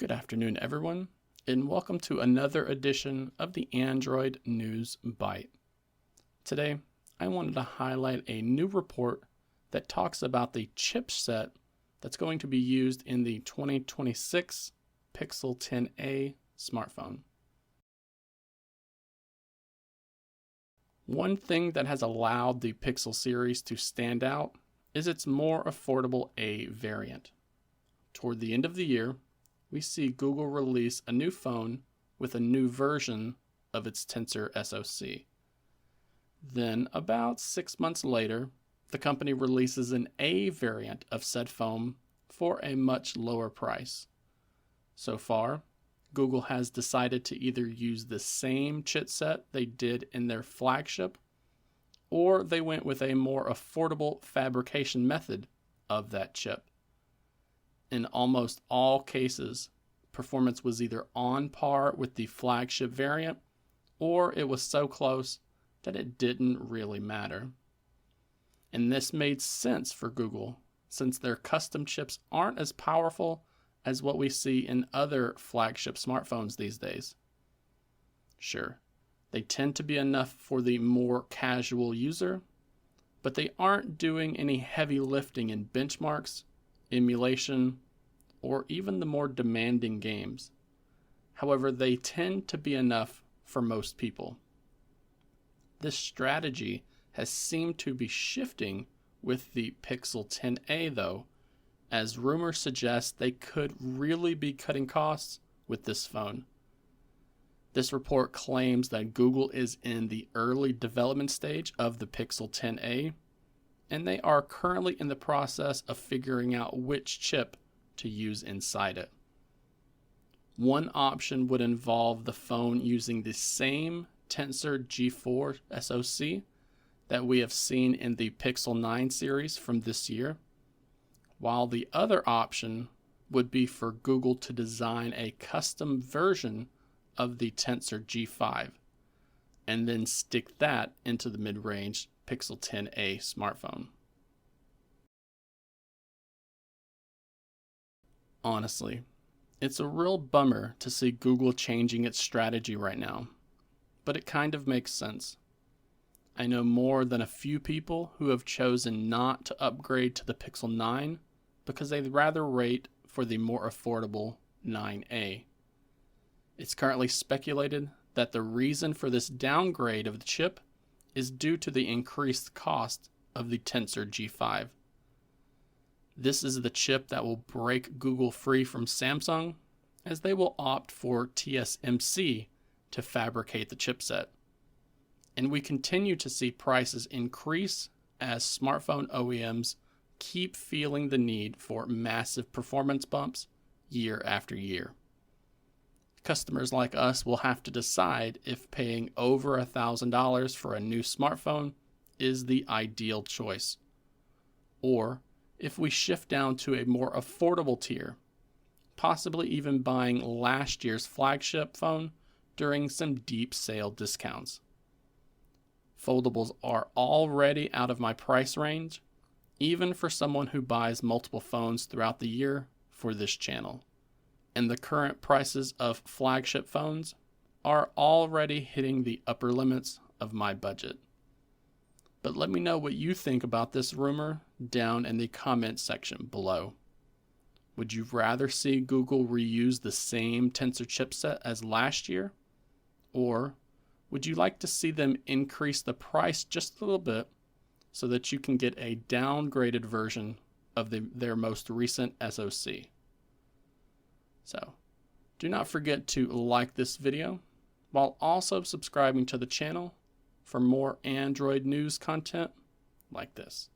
Good afternoon, everyone, and welcome to another edition of the Android News Byte. Today, I wanted to highlight a new report that talks about the chipset that's going to be used in the 2026 Pixel 10a smartphone. One thing that has allowed the Pixel series to stand out is its more affordable A variant. Toward the end of the year, we see Google release a new phone with a new version of its Tensor SoC. Then, about 6 months later, the company releases an A variant of said phone for a much lower price. So far, Google has decided to either use the same chipset they did in their flagship, or they went with a more affordable fabrication method of that chip. In almost all cases, performance was either on par with the flagship variant, or it was so close that it didn't really matter. And this made sense for Google, since their custom chips aren't as powerful as what we see in other flagship smartphones these days. Sure, they tend to be enough for the more casual user, but they aren't doing any heavy lifting in benchmarks, emulation, or even the more demanding games. However, they tend to be enough for most people. This strategy has seemed to be shifting with the Pixel 10a though, as rumors suggest they could really be cutting costs with this phone. This report claims that Google is in the early development stage of the Pixel 10a, and they are currently in the process of figuring out which chip to use inside it. One option would involve the phone using the same Tensor G4 SoC that we have seen in the Pixel 9 series from this year, while the other option would be for Google to design a custom version of the Tensor G5 and then stick that into the mid-range Pixel 10a smartphone. Honestly, it's a real bummer to see Google changing its strategy right now, but it kind of makes sense. I know more than a few people who have chosen not to upgrade to the Pixel 9 because they'd rather wait for the more affordable 9a. It's currently speculated that the reason for this downgrade of the chip is due to the increased cost of the Tensor G5. This is the chip that will break Google free from Samsung, as they will opt for TSMC to fabricate the chipset. And we continue to see prices increase as smartphone OEMs keep feeling the need for massive performance bumps year after year. Customers like us will have to decide if paying over $1,000 for a new smartphone is the ideal choice, or if we shift down to a more affordable tier, possibly even buying last year's flagship phone during some deep sale discounts. Foldables are already out of my price range, even for someone who buys multiple phones throughout the year for this channel. And the current prices of flagship phones are already hitting the upper limits of my budget. But let me know what you think about this rumor down in the comments section below. Would you rather see Google reuse the same Tensor chipset as last year? Or would you like to see them increase the price just a little bit so that you can get a downgraded version of their most recent SoC? So, do not forget to like this video while also subscribing to the channel for more Android news content like this.